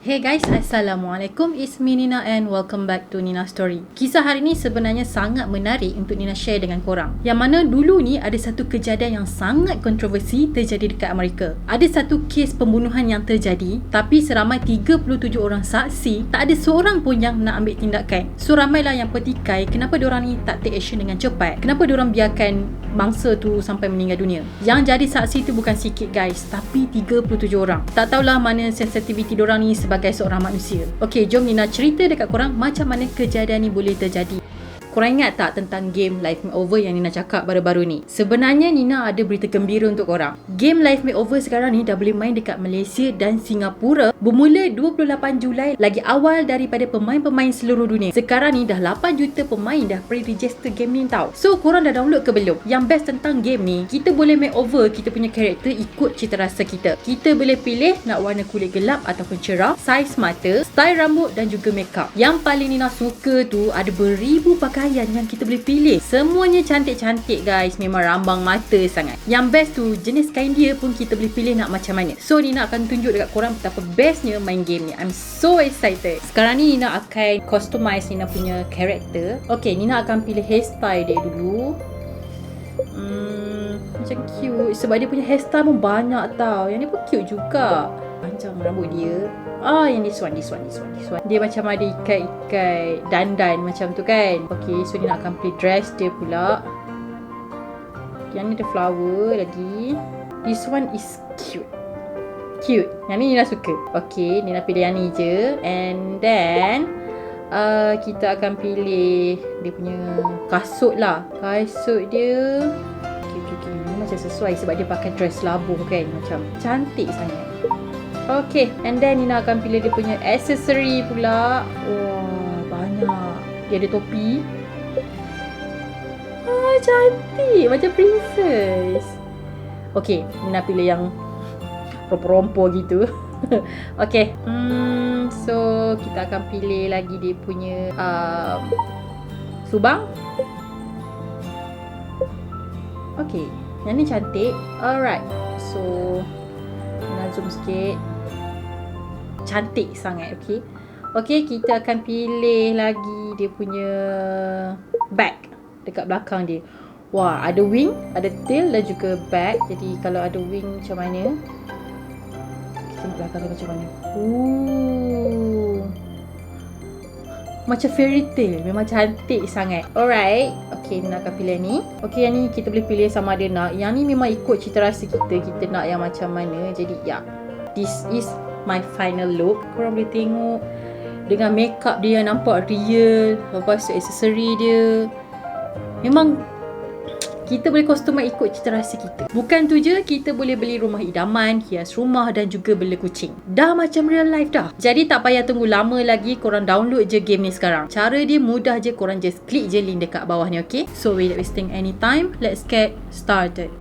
Hey guys, Assalamualaikum. It's me Nina and welcome back to Nina Story. Kisah hari ni sebenarnya sangat menarik untuk Nina share dengan korang. Yang mana dulu ni ada satu kejadian yang sangat kontroversi terjadi dekat Amerika. Ada satu kes pembunuhan yang terjadi, tapi seramai 37 orang saksi, tak ada seorang pun yang nak ambil tindakan. So ramailah yang petikai kenapa diorang ni tak take action dengan cepat. Kenapa diorang biarkan mangsa tu sampai meninggal dunia. Yang jadi saksi tu bukan sikit guys, tapi 37 orang. Tak tahulah mana sensitivity diorang ni sebagai seorang manusia. Okey, jom Nina cerita dekat korang macam mana kejadian ni boleh terjadi. Korang ingat tak tentang game Life Makeover yang Nina cakap baru-baru ni? Sebenarnya Nina ada berita gembira untuk korang. Game Life Makeover sekarang ni dah boleh main dekat Malaysia dan Singapura bermula 28 Julai, lagi awal daripada pemain-pemain seluruh dunia. Sekarang ni dah 8 juta pemain dah pre-register game ni tau. So korang dah download ke belum? Yang best tentang game ni, kita boleh makeover kita punya karakter ikut cita rasa kita. Kita boleh pilih nak warna kulit gelap ataupun cerah, saiz mata, style rambut dan juga makeup. Yang paling Nina suka tu ada beribu pakaian yang kita boleh pilih. Semuanya cantik-cantik guys, memang rambang mata sangat. Yang best tu, jenis kain dia pun kita boleh pilih nak macam mana. So Nina akan tunjuk dekat korang betapa bestnya main game ni. I'm so excited. Sekarang ni Nina akan customize Nina punya karakter. Okay, Nina akan pilih hairstyle dia dulu. Macam cute sebab dia punya hairstyle pun banyak tau. Yang ni pun cute juga. Panjang rambut dia. Yang this one. Dia macam ada ikat-ikat dandan macam tu kan. Okay, so Nina akan pilih dress dia pula. Yang ni ada flower lagi. This one is cute. Yang ni Nina suka. Okay, Nina pilih yang ni je. And then kita akan pilih dia punya kasut lah. Kasut dia okay. Ni macam sesuai sebab dia pakai dress labuh kan. Macam cantik sangat. Okay, and then Nina akan pilih dia punya accessory pula. Wah, banyak. Dia ada topi. Cantik. Macam princess. Okay, Nina pilih yang rompo-rompo gitu. Okay. So, kita akan pilih lagi dia punya subang. Okay, yang ni cantik. Alright. So, Nina zoom sikit. Cantik sangat. Okay, kita akan pilih lagi dia punya bag dekat belakang dia. Wah, ada wing, ada tail dan juga bag. Jadi kalau ada wing macam mana, kita tengok belakang dia macam mana. Macam fairy tale. Memang cantik sangat. Alright. Okay, Nina akan pilih ni. Okay, yang ni kita boleh pilih sama ada nak. Yang ni memang ikut cita rasa kita. Kita nak yang macam mana. Jadi ya, this is my final look. Korang boleh tengok dengan makeup dia nampak real. Lepas tu aksesori dia memang kita boleh customize ikut cita rasa kita. Bukan tu je, kita boleh beli rumah idaman, hias rumah dan juga bela kucing. Dah macam real life dah. Jadi tak payah tunggu lama lagi, korang download je game ni sekarang. Cara dia mudah je, korang just klik je link dekat bawah ni, okay? So without wasting any time, let's get started.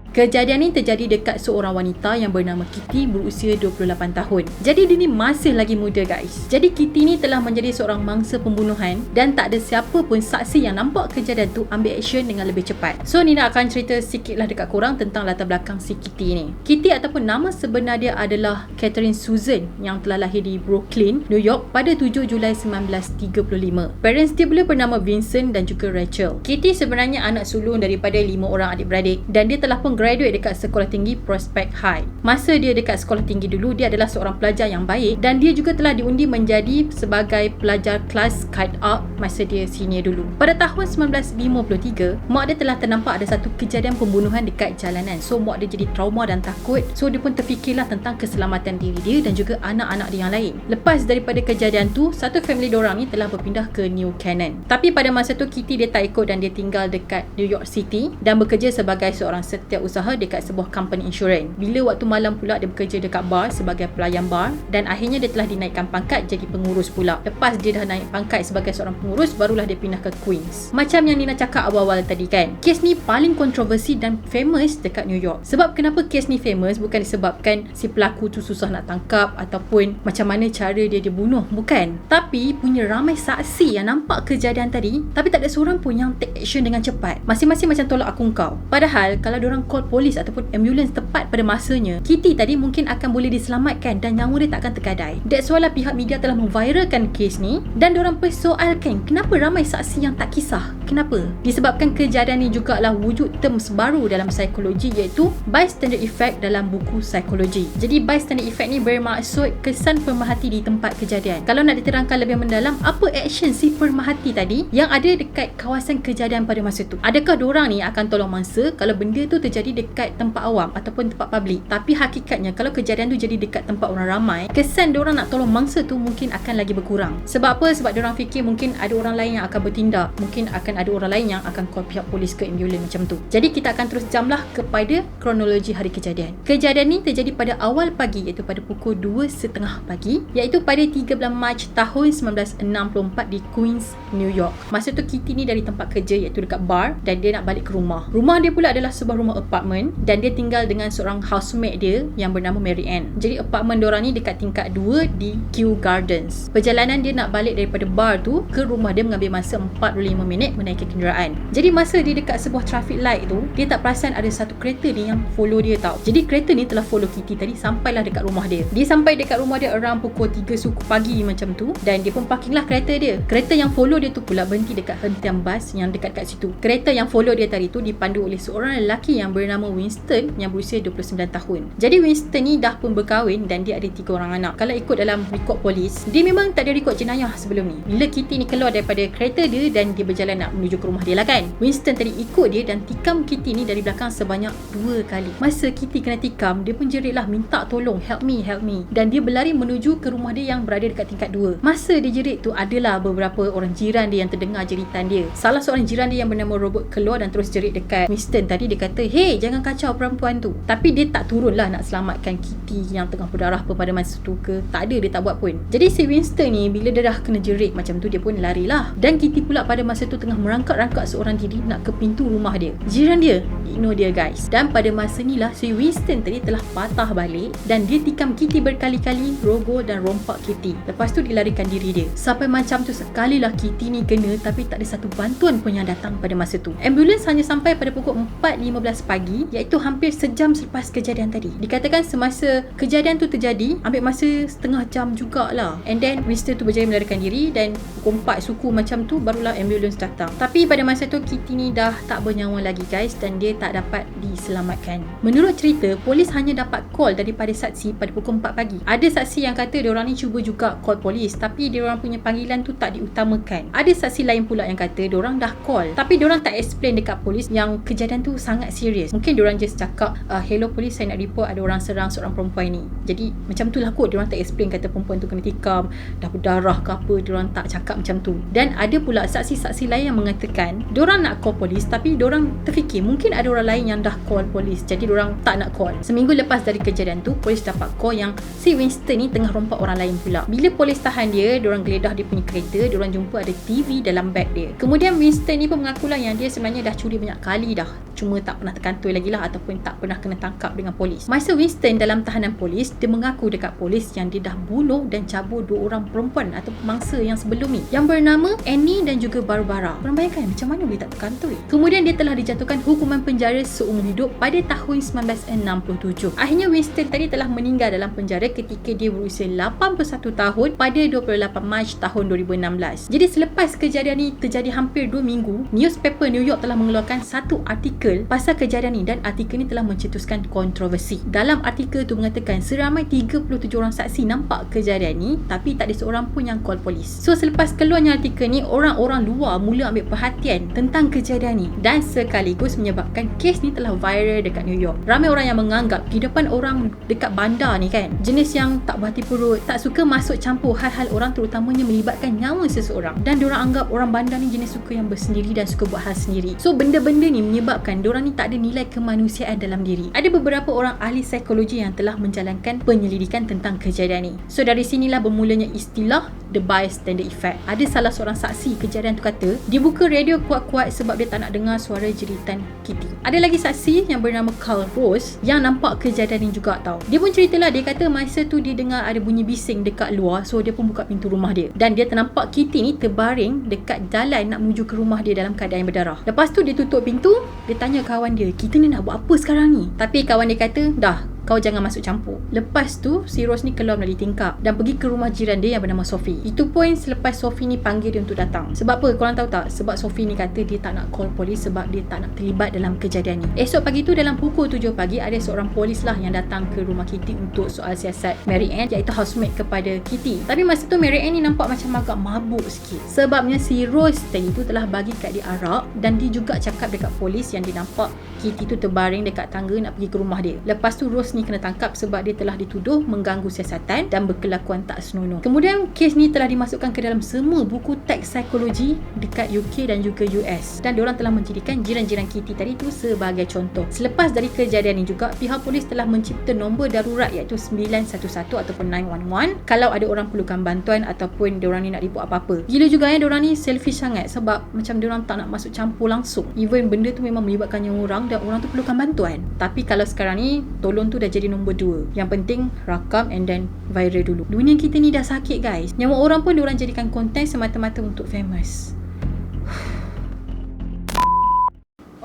Kejadian ni terjadi dekat seorang wanita yang bernama Kitty berusia 28 tahun. Jadi dia ni masih lagi muda guys. Jadi Kitty ni telah menjadi seorang mangsa pembunuhan dan tak ada siapa pun saksi yang nampak kejadian tu ambil action dengan lebih cepat. So Nina akan cerita sikit lah dekat korang tentang latar belakang si Kitty ni. Kitty ataupun nama sebenar dia adalah Catherine Susan yang telah lahir di Brooklyn, New York pada 7 Julai 1935. Parents dia pula bernama Vincent dan juga Rachel. Kitty sebenarnya anak sulung daripada 5 orang adik-beradik dan dia telah pun graduate dekat sekolah tinggi Prospect High. Masa dia dekat sekolah tinggi dulu, dia adalah seorang pelajar yang baik dan dia juga telah diundi menjadi sebagai pelajar kelas kite art masa dia senior dulu. Pada tahun 1953, mak dia telah ternampak ada satu kejadian pembunuhan dekat jalanan. So mak dia jadi trauma dan takut. So dia pun terfikirlah tentang keselamatan diri dia dan juga anak-anak dia yang lain. Lepas daripada kejadian tu, satu family diorang ni telah berpindah ke New Canaan. Tapi pada masa tu Kitty dia tak ikut dan dia tinggal dekat New York City dan bekerja sebagai seorang setiausaha dekat sebuah company insurans. Bila waktu malam pula dia bekerja dekat bar sebagai pelayan bar dan akhirnya dia telah dinaikkan pangkat jadi pengurus pula. Lepas dia dah naik pangkat sebagai seorang pengurus, barulah dia pindah ke Queens. Macam yang Nina cakap awal-awal tadi kan, kes ni paling kontroversi dan famous dekat New York. Sebab kenapa kes ni famous bukan disebabkan si pelaku tu susah nak tangkap ataupun macam mana cara dia dibunuh, bukan. Tapi punya ramai saksi yang nampak kejadian tadi, tapi tak ada seorang pun yang take action dengan cepat. Masing-masing macam tolak aku kau. Padahal kalau diorang call polis ataupun ambulans tepat pada masanya, Kitty tadi mungkin akan boleh diselamatkan dan nyawa dia takkan tergadai. That's why lah pihak media telah memviralkan kes ni dan diorang persoalkan kenapa ramai saksi yang tak kisah. Kenapa? Disebabkan kejadian ni jugalah wujud terms baru dalam psikologi, iaitu bystander effect dalam buku psikologi. Jadi bystander effect ni bermaksud kesan pemerhati di tempat kejadian. Kalau nak diterangkan lebih mendalam, apa action si pemerhati tadi yang ada dekat kawasan kejadian pada masa tu? Adakah diorang ni akan tolong mangsa kalau benda tu terjadi dekat tempat awam ataupun tempat public? Tapi hakikatnya kalau kejadian tu jadi dekat tempat orang ramai, kesan diorang nak tolong mangsa tu mungkin akan lagi berkurang. Sebab apa? Sebab diorang fikir mungkin ada orang lain yang akan bertindak, mungkin akan ada orang lain yang akan call pihak polis ke ambulans macam tu. Jadi kita akan terus jamlah kepada kronologi hari kejadian. Kejadian ni terjadi pada awal pagi, iaitu pada pukul 2.30 pagi, iaitu pada 13 Mac tahun 1964 di Queens, New York. Masa tu Kitty ni dari tempat kerja, iaitu dekat bar, dan dia nak balik ke rumah. Rumah dia pula adalah sebuah rumah apartment dan dia tinggal dengan seorang housemate dia yang bernama Mary Ann. Jadi apartment diorang ni dekat tingkat 2 di Kew Gardens. Perjalanan dia nak balik daripada bar tu ke rumah dia mengambil masa 45 minit menaiki kenderaan. Jadi masa dia dekat sebuah traffic light tu, dia tak perasan ada satu kereta ni yang follow dia tau. Jadi kereta ni telah follow Kitty tadi sampailah dekat rumah dia. Dia sampai dekat rumah dia around pukul 3 suku pagi macam tu, dan dia pun parking lah kereta dia. Kereta yang follow dia tu pula berhenti dekat hentian bas yang dekat kat situ. Kereta yang follow dia tadi tu dipandu oleh seorang lelaki yang bernama Winston yang berusia 29 tahun. Jadi Winston ni dah pun berkahwin dan dia ada 3 orang anak. Kalau ikut dalam rekod polis, dia memang tak ada rekod jenayah sebelum ni. Bila Kitty ni keluar daripada kereta dia dan dia berjalan nak menuju ke rumah dia lah kan, Winston tadi ikut dia dan tikam Kitty ni dari belakang sebanyak 2 kali. Masa Kitty kena tikam, dia pun jerit lah minta tolong, help me, help me. Dan dia berlari menuju ke rumah dia yang berada dekat tingkat 2. Masa dia jerit tu, adalah beberapa orang jiran dia yang terdengar jeritan dia. Salah seorang jiran dia yang bernama Robert keluar dan terus jerit dekat Winston tadi. Dia kata, hey, jangan kacau perempuan tu. Tapi dia tak turun lah nak selamatkan Kitty yang tengah berdarah pada masa tu ke. Tak ada, dia tak buat pun. Jadi si Winston ni bila dia dah kena jerit macam tu, dia pun larilah. Dan Kitty pula pada masa tu tengah merangkak-rangkak seorang diri nak ke pintu rumah dia. Jiran dia ignore dia guys. Dan pada masa ni lah si Winston tadi telah patah balik dan dia tikam Kitty berkali-kali, rogol dan rompak Kitty. Lepas tu dilarikan diri dia. Sampai macam tu sekali lah Kitty ni kena, tapi tak ada satu bantuan pun yang datang pada masa tu. Ambulans hanya sampai pada pukul 4.15 pagi, iaitu hampir sejam selepas kejadian tadi. Dikatakan semasa kejadian tu terjadi, ambil masa setengah jam jugalah. And then Winston tu berjaya melarikan diri dan pukul 4 suku macam tu barulah ambulans datang. Tapi pada masa tu Kitty ni dah tak bernyawa lagi guys dan dia tak dapat diselamatkan. Menurut cerita, polis hanya dapat call daripada saksi pada pukul 4 pagi. Ada saksi yang kata diorang ni cuba juga call polis tapi diorang punya panggilan tu tak diutamakan. Ada saksi lain pula yang kata diorang dah call tapi diorang tak explain dekat polis yang kejadian tu sangat serius. Mungkin diorang just cakap, hello polis, saya nak report ada orang serang seorang perempuan ni. Jadi macam tu lah kot, diorang tak explain kata perempuan tu kena tikam, dah berdarah ke apa, diorang tak cakap macam tu. Dan ada pula saksi-saksi lain yang mengatakan diorang nak call polis tapi diorang terfikir mungkin ada orang lain yang dah call polis, jadi diorang tak nak call. Seminggu lepas dari kejadian tu, polis dapat call yang si Winston ni tengah rompak orang lain pula. Bila polis tahan dia, diorang geledah dia punya kereta, diorang jumpa ada TV dalam beg dia. Kemudian Winston ni pun mengakulah yang dia sebenarnya dah curi banyak kali dah, cuma tak pernah terkantoi lagi lah ataupun tak pernah kena tangkap dengan polis. Masa Winston dalam tahanan polis, dia mengaku dekat polis yang dia dah bunuh dan cabur 2 orang perempuan atau pemangsa yang sebelum ni yang bernama Annie dan juga Barbara. Korang bayangkan macam mana boleh tak terkantoi. Kemudian dia telah dijatuhkan hukuman penjara seumur hidup pada tahun 1967. Akhirnya Winston tadi telah meninggal dalam penjara ketika dia berusia 81 tahun pada 28 Mac tahun 2016. Jadi selepas kejadian ni terjadi hampir 2 minggu, newspaper New York telah mengeluarkan satu artikel pasal kejadian ni dan artikel ni telah mencetuskan kontroversi. Dalam artikel tu mengatakan seramai 37 orang saksi nampak kejadian ni tapi tak ada seorang pun yang call polis. So selepas keluarnya artikel ni, orang-orang luar mula ambil perhatian tentang kejadian ni dan sekaligus menyebabkan kes ni telah viral dekat New York. Ramai orang yang menganggap kehidupan orang dekat bandar ni kan, jenis yang tak berhati perut, tak suka masuk campur hal-hal orang, terutamanya melibatkan nyawa seseorang. Dan diorang anggap orang bandar ni jenis suka yang bersendiri dan suka buat hal sendiri. So benda-benda ni menyebabkan diorang ni tak ada nilai kemanusiaan dalam diri. Ada beberapa orang ahli psikologi yang telah menjalankan penyelidikan tentang kejadian ni. So dari sinilah bermulanya istilah the bystander effect. Ada salah seorang saksi kejadian tu kata dia buka radio kuat-kuat sebab dia tak nak dengar suara jeritan Kitty. Ada lagi saksi yang bernama Carl Rose yang nampak kejadian ni juga tau. Dia pun ceritalah, dia kata masa tu dia dengar ada bunyi bising dekat luar, so dia pun buka pintu rumah dia dan dia ternampak Kitty ni terbaring dekat jalan nak menuju ke rumah dia dalam keadaan yang berdarah. Lepas tu dia tutup pintu, dia tanya tanya kawan dia, kita ni nak buat apa sekarang ni? Tapi kawan dia kata, dah, kau jangan masuk campur. Lepas tu si Ros ni keluar melalui tingkap dan pergi ke rumah jiran dia yang bernama Sophie. Itu pun selepas Sophie ni panggil dia untuk datang. Sebab apa? Korang tahu tak? Sebab Sophie ni kata dia tak nak call polis sebab dia tak nak terlibat dalam kejadian ni. Esok pagi tu dalam pukul 7 pagi ada seorang polis lah yang datang ke rumah Kitty untuk soal siasat Mary Ann, iaitu housemate kepada Kitty. Tapi masa tu Mary Ann ni nampak macam agak mabuk sikit. Sebabnya si Ros tadi tu telah bagi kat dia arak dan dia juga cakap dekat polis yang dia nampak Kitty tu terbaring dekat tangga nak pergi ke rumah dia. Lepas tu Ros ni kena tangkap sebab dia telah dituduh mengganggu siasatan dan berkelakuan tak senonoh. Kemudian kes ni telah dimasukkan ke dalam semua buku teks psikologi dekat UK dan juga US, dan diorang telah menjadikan jiran-jiran Kitty tadi tu sebagai contoh. Selepas dari kejadian ni juga, pihak polis telah mencipta nombor darurat iaitu 911 ataupun 911 kalau ada orang perlukan bantuan ataupun diorang ni nak dibuat apa-apa. Gila juga diorang ni selfish sangat sebab macam diorang tak nak masuk campur langsung. Even benda tu memang melibatkan nyawa orang dan orang tu perlukan bantuan. Tapi kalau sekarang ni, tolong tu dah jadi nombor 2. Yang penting rakam and then viral dulu. Dunia kita ni dah sakit guys. Nyawa orang pun diorang jadikan konten semata-mata untuk famous.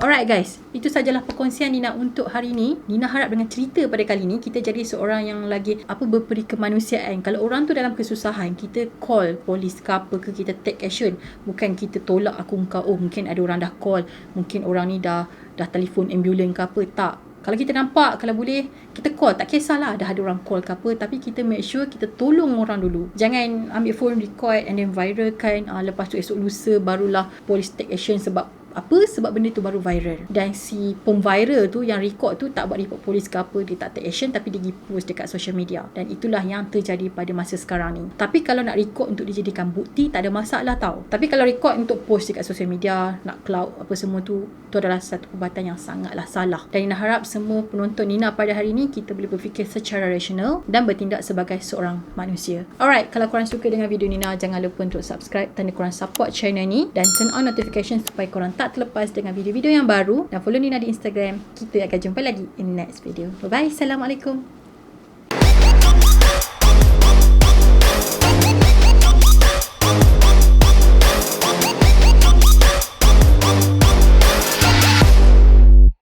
Alright guys, itu sajalah perkongsian Nina untuk hari ni. Nina harap dengan cerita pada kali ni kita jadi seorang yang lagi berperi kemanusiaan. Kalau orang tu dalam kesusahan, kita call polis ke apa ke, kita take action. Bukan kita tolak aku engkau. Oh, mungkin ada orang dah call, mungkin orang ni dah telefon ambulans ke apa. Tak. Kalau kita nampak, kalau boleh kita call, tak kisahlah dah ada orang call ke apa, tapi kita make sure kita tolong orang dulu. Jangan ambil phone record and then viralkan, lepas tu esok lusa barulah polis take action. Sebab benda tu baru viral. Dan si pemviral tu yang record tu tak buat report polis ke apa, dia tak take action tapi dia pergi post dekat social media. Dan itulah yang terjadi pada masa sekarang ni. Tapi kalau nak record untuk dijadikan bukti, tak ada masalah tau. Tapi kalau record untuk post dekat social media, nak cloud apa semua tu adalah satu perbuatan yang sangatlah salah. Dan Nina harap semua penonton Nina pada hari ni kita boleh berfikir secara rasional dan bertindak sebagai seorang manusia. Alright, kalau korang suka dengan video Nina, jangan lupa untuk subscribe, tanda korang support channel ni dan turn on notification supaya korang tak terlepas dengan video-video yang baru, dan follow Nina di Instagram. Kita akan jumpa lagi in next video. Bye bye. Assalamualaikum.